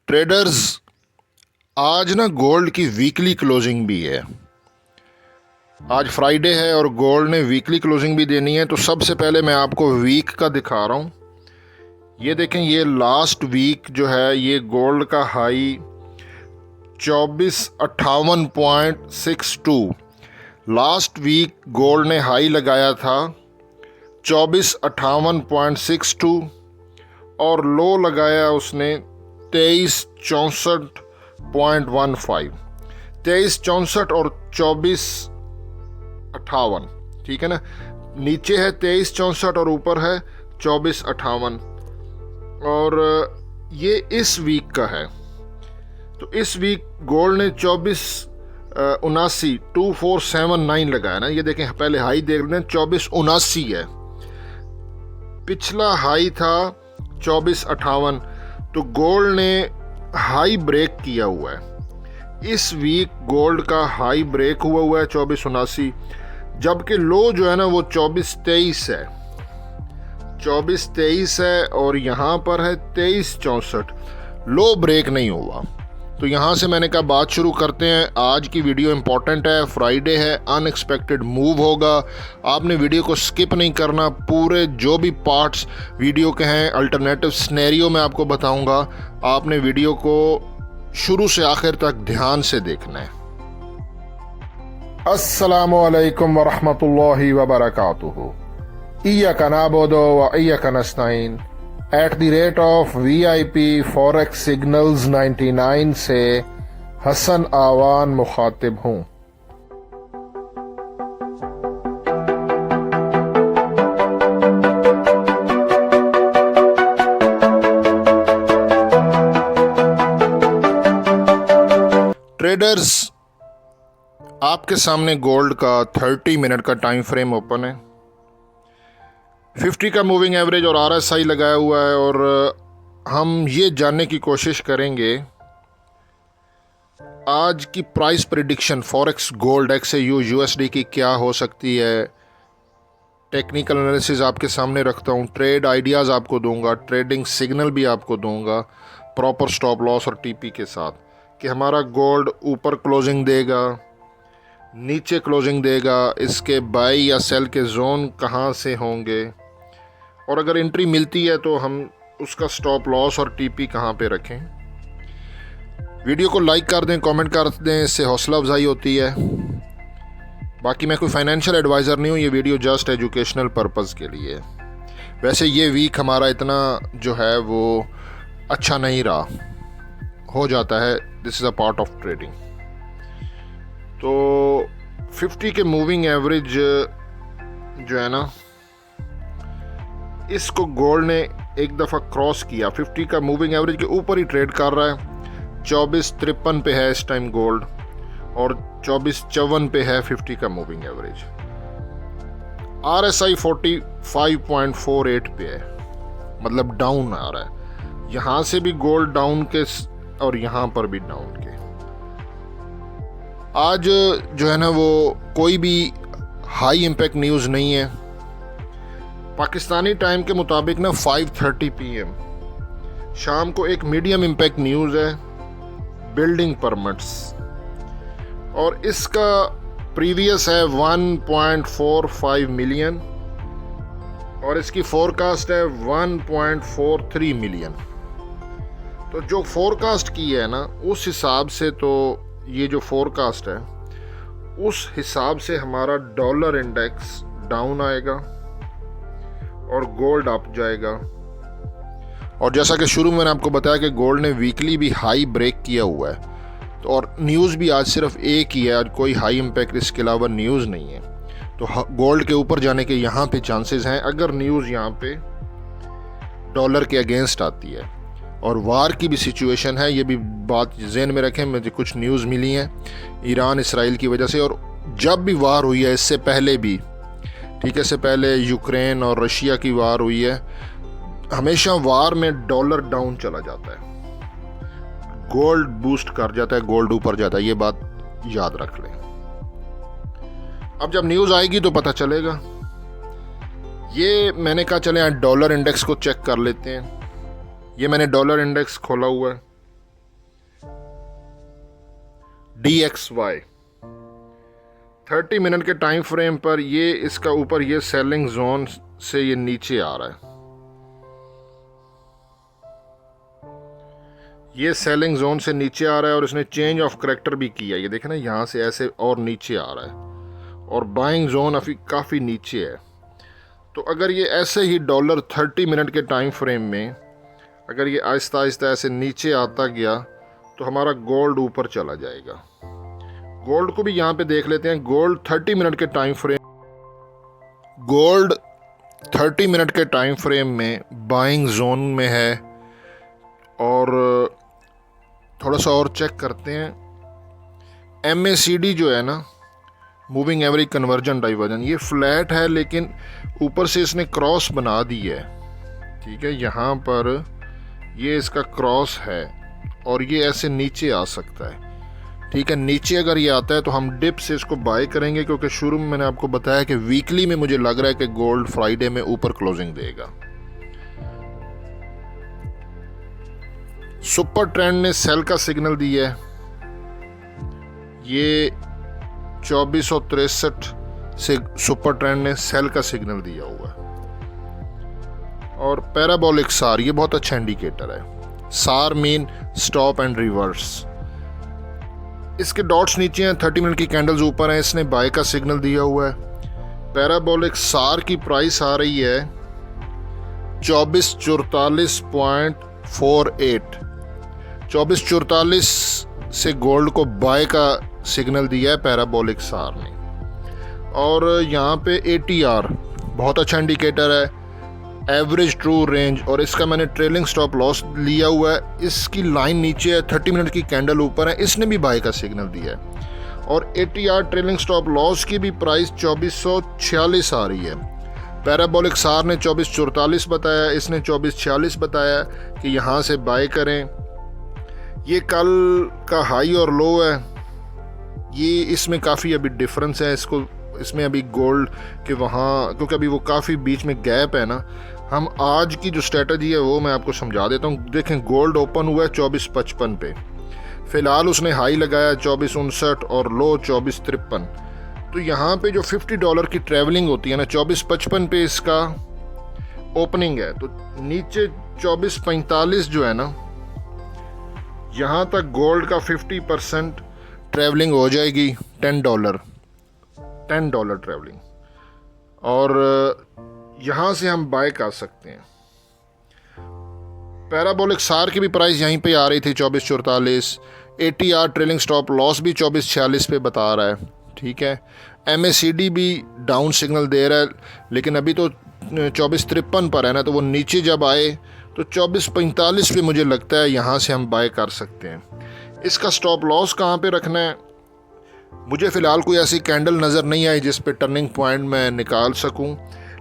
Traders, आज ना gold की वीकली क्लोजिंग भी है। आज फ्राइडे है और गोल्ड ने वीकली क्लोजिंग भी देनी है। तो सबसे पहले मैं आपको वीक का दिखा रहा हूँ। ये देखें, ये लास्ट वीक जो है ये गोल्ड का हाई 2458.62। लास्ट वीक गोल्ड ने हाई लगाया था 2458.62 और लो लगाया उसने 2364.15। 2364 और 2458, ठीक है ना। नीचे है 2364 और ऊपर है 2458। और ये इस वीक का है। तो इस वीक गोल्ड ने 2479 लगाया ना। ये देखें, पहले हाई देख लें, 2479 है। पिछला हाई था 2458। तो गोल्ड ने हाई ब्रेक किया हुआ है। इस वीक गोल्ड का हाई ब्रेक हुआ है 2479, जबकि लो जो है ना वो 2423 है। 2423 है और यहाँ पर है 2364। लो ब्रेक नहीं हुआ। तो यहाँ से मैंने कहा बात शुरू करते हैं। आज की वीडियो इंपॉर्टेंट है, फ्राइडे है, अनएक्सपेक्टेड मूव होगा। आपने वीडियो को स्किप नहीं करना। पूरे जो भी पार्ट्स वीडियो के हैं अल्टरनेटिव सिनेरियो में आपको बताऊंगा। आपने वीडियो को शुरू से आखिर तक ध्यान से देखना है। अस्सलामु अलैकुम वरहमतुल्लाहि वबरकातुहू। इय्याका नअबुदु व इय्याका नस्तईन। @VIP फॉरेक्स सिग्नल्स 99 से हसन आवान मुखातिब हूँ। ट्रेडर्स, आपके सामने गोल्ड का 30 मिनट का टाइम फ्रेम ओपन है। 50 का मूविंग एवरेज और RSI लगाया हुआ है और हम ये जानने की कोशिश करेंगे आज की price prediction forex gold XAU USD की क्या हो सकती है। टेक्निकल एनालिसिस आपके सामने रखता हूँ, ट्रेड आइडियाज़ आपको दूंगा, ट्रेडिंग सिग्नल भी आपको दूंगा, प्रॉपर स्टॉप लॉस और TP के साथ, कि हमारा गोल्ड ऊपर क्लोजिंग देगा, नीचे क्लोजिंग देगा, इसके बाई या सेल के जोन कहाँ से होंगे, और अगर एंट्री मिलती है तो हम उसका स्टॉप लॉस और TP कहाँ पे रखें। वीडियो को लाइक कर दें, कमेंट कर दें, इससे हौसला अफजाई होती है। बाकी मैं कोई फाइनेंशियल एडवाइज़र नहीं हूँ, ये वीडियो जस्ट एजुकेशनल पर्पज़ के लिए है। वैसे ये वीक हमारा इतना जो है वो अच्छा नहीं रहा, हो जाता है, this is a part of trading. तो 50 के मूविंग एवरेज जो है ना, इसको गोल्ड ने एक दफ़ा क्रॉस किया। 50 का मूविंग एवरेज के ऊपर ही ट्रेड कर रहा है। 2453 पे है इस टाइम गोल्ड और 2454 पे है 50 का मूविंग एवरेज। RSI 45.48 पे है, मतलब डाउन आ रहा है। यहाँ से भी गोल्ड डाउन के और यहाँ पर भी डाउन के। आज जो है ना वो कोई भी हाई इम्पैक्ट न्यूज़ नहीं है। पाकिस्तानी टाइम के मुताबिक ना 5:30 PM शाम को एक मीडियम इम्पैक्ट न्यूज़ है, बिल्डिंग परमिट्स, और इसका प्रीवियस है 1.45 मिलियन और इसकी फोरकास्ट है 1.43 मिलियन। तो जो फोरकास्ट की है ना, उस हिसाब से तो ये जो फोरकास्ट है उस हिसाब से हमारा डॉलर इंडेक्स डाउन आएगा और गोल्ड अप जाएगा। और जैसा कि शुरू में मैंने आपको बताया कि गोल्ड ने वीकली भी हाई ब्रेक किया हुआ है। तो और न्यूज़ भी आज सिर्फ एक ही है, आज कोई हाई इम्पैक्ट इसके अलावा न्यूज़ नहीं है। तो गोल्ड के ऊपर जाने के यहाँ पे चांसेस हैं अगर न्यूज़ यहाँ पे डॉलर के अगेंस्ट आती है। और वार की भी सिचुएशन है, ये भी बात जहन में रखें। मुझे कुछ न्यूज़ मिली हैं ईरान इसराइल की वजह से, और जब भी वार हुई है इससे पहले भी, ठीक है, इससे पहले यूक्रेन और रशिया की वार हुई है, हमेशा वार में डॉलर डाउन चला जाता है, गोल्ड बूस्ट कर जाता है, गोल्ड ऊपर जाता है। ये बात याद रख लें। अब जब न्यूज़ आएगी तो पता चलेगा। ये मैंने कहा चले डॉलर इंडेक्स को चेक कर लेते हैं। ये मैंने डॉलर इंडेक्स खोला हुआ है। DXY 30 मिनट के टाइम फ्रेम पर ये इसका ऊपर ये सेलिंग जोन से ये नीचे आ रहा है, ये सेलिंग जोन से नीचे आ रहा है और इसने चेंज ऑफ करेक्टर भी किया। ये देखें ना, यहाँ से ऐसे और नीचे आ रहा है और बाइंग जोन अभी काफ़ी नीचे है। तो अगर ये ऐसे ही डॉलर 30 मिनट के टाइम फ्रेम में अगर ये आहिस्ता आहिस्ता ऐसे नीचे आता गया तो हमारा गोल्ड ऊपर चला जाएगा। गोल्ड को भी यहाँ पे देख लेते हैं। गोल्ड 30 मिनट के टाइम फ्रेम में बाइंग जोन में है। और थोड़ा सा और चेक करते हैं। MACD जो है ना, मूविंग एवरेज कन्वर्जन डाइवर्जन, ये फ्लैट है लेकिन ऊपर से इसने क्रॉस बना दी है। ठीक है, यहाँ पर ये इसका क्रॉस है और ये ऐसे नीचे आ सकता है। ठीक है, नीचे अगर ये आता है तो हम डिप से इसको बाय करेंगे, क्योंकि शुरू में मैंने आपको बताया कि वीकली में मुझे लग रहा है कि गोल्ड फ्राइडे में ऊपर क्लोजिंग देगा। सुपर ट्रेंड ने सेल का सिग्नल दिया है, ये 2463 से सुपर ट्रेंड ने सेल का सिग्नल दिया हुआ है। और पैराबोलिक सार, ये बहुत अच्छा इंडिकेटर है। सार मीन स्टॉप एंड रिवर्स। इसके डॉट्स नीचे हैं, 30 मिनट की कैंडल्स ऊपर हैं, इसने बाय का सिग्नल दिया हुआ है। पैराबोलिक सार की प्राइस आ रही है 2444.48। 2444 से गोल्ड को बाय का सिग्नल दिया है पैराबोलिक सार ने। और यहाँ पे ATR बहुत अच्छा इंडिकेटर है, एवरेज ट्रू रेंज, और इसका मैंने ट्रेलिंग स्टॉप लॉस लिया हुआ है। इसकी लाइन नीचे है, 30 मिनट की कैंडल ऊपर है, इसने भी बाय का सिग्नल दिया है। और ATR ट्रेलिंग स्टॉप लॉस की भी प्राइस 2446 आ रही है। पैराबोलिक सार ने 2444 बताया, इसने 2446 बताया कि यहाँ से बाय करें। ये कल का हाई और लो है, ये इसमें काफ़ी अभी डिफरेंस है। इसमें अभी गोल्ड के वहाँ, क्योंकि अभी वो काफ़ी बीच में गैप है ना, हम आज की जो स्ट्रेटजी है वो मैं आपको समझा देता हूँ। देखें, गोल्ड ओपन हुआ है 2455 पे, फ़िलहाल उसने हाई लगाया 2459 और लो 2453। तो यहाँ पे जो $50 की ट्रैवलिंग होती है ना, 2455 पे इसका ओपनिंग है, तो नीचे 2445 जो है ना, यहाँ तक गोल्ड का 50% ट्रैवलिंग हो जाएगी, $10 ट्रैवलिंग। और यहाँ से हम बाय कर सकते हैं। पैराबोलिक सार की भी प्राइस यहीं पे आ रही थी 2444। ATR ट्रेलिंग स्टॉप लॉस भी 2446 पे बता रहा है। ठीक है, MACD भी डाउन सिग्नल दे रहा है, लेकिन अभी तो 2453 पर है ना, तो वो नीचे जब आए तो 2445 पे मुझे लगता है यहाँ से हम बाय कर सकते हैं। इसका स्टॉप लॉस कहाँ पे रखना है, मुझे फ़िलहाल कोई ऐसी कैंडल नज़र नहीं आई जिस पे टर्निंग पॉइंट मैं निकाल सकूं,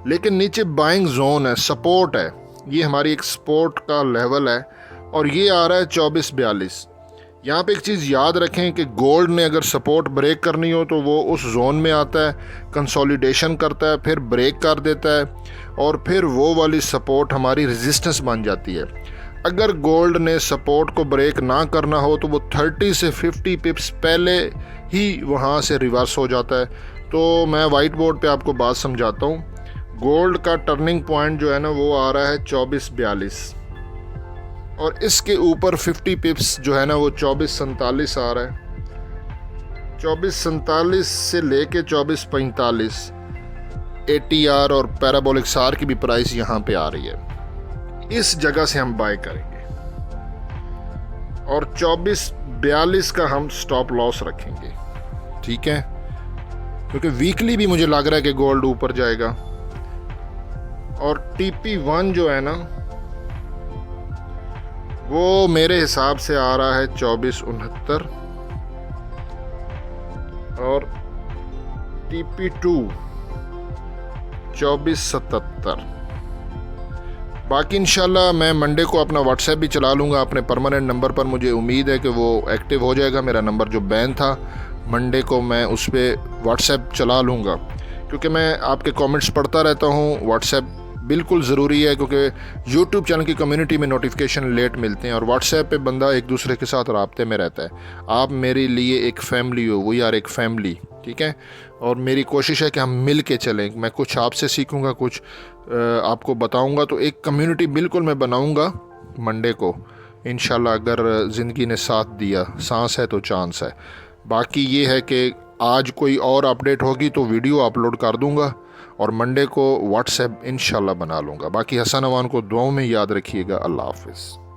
लेकिन नीचे बाइंग जोन है, सपोर्ट है, ये हमारी एक सपोर्ट का लेवल है और ये आ रहा है 2442। यहाँ पे एक चीज़ याद रखें कि गोल्ड ने अगर सपोर्ट ब्रेक करनी हो तो वो उस जोन में आता है, कंसोलिडेशन करता है, फिर ब्रेक कर देता है और फिर वो वाली सपोर्ट हमारी रेजिस्टेंस बन जाती है। अगर गोल्ड ने सपोर्ट को ब्रेक ना करना हो तो वो 30 से 50 पिप्स पहले ही वहाँ से रिवर्स हो जाता है। तो मैं वाइट बोर्ड पे आपको बात समझाता हूँ। गोल्ड का टर्निंग पॉइंट जो है ना वो आ रहा है 2442 और इसके ऊपर 50 पिप्स जो है ना वो 2447 आ रहा है। 2447 से लेके 2445 ATR और पैराबोलिक सार की भी प्राइस यहाँ पे आ रही है। इस जगह से हम बाय करेंगे और 2442 का हम स्टॉप लॉस रखेंगे। ठीक है, क्योंकि वीकली भी मुझे लग रहा है कि गोल्ड ऊपर जाएगा। और TP1 जो है ना वो मेरे हिसाब से आ रहा है 2469 और TP2 2477। बाकी इंशाल्लाह मैं मंडे को अपना व्हाट्सएप भी चला लूँगा अपने परमानेंट नंबर पर। मुझे उम्मीद है कि वो एक्टिव हो जाएगा। मेरा नंबर जो बैन था मंडे को मैं उस पर व्हाट्सएप चला लूँगा, क्योंकि मैं आपके कमेंट्स पढ़ता रहता हूँ, व्हाट्सएप बिल्कुल ज़रूरी है, क्योंकि यूट्यूब चैनल की कम्युनिटी में नोटिफिकेशन लेट मिलते हैं और व्हाट्सएप पे बंदा एक दूसरे के साथ राब्ते में रहता है। आप मेरे लिए एक फ़ैमिली हो, वी आर एक फैमिली, ठीक है। और मेरी कोशिश है कि हम मिल के चलें। मैं कुछ आपसे सीखूँगा, कुछ आपको बताऊँगा, तो एक कम्युनिटी बिल्कुल मैं बनाऊँगा मंडे को इंशाल्लाह, अगर ज़िंदगी ने साथ दिया। सांस है तो चांस है। बाकी ये है कि आज कोई और अपडेट होगी तो वीडियो अपलोड कर दूंगा और मंडे को व्हाट्सएप इंशाल्लाह बना लूँगा। बाकी हसन अवान को दुआओं में याद रखिएगा। अल्लाह हाफ़िज़।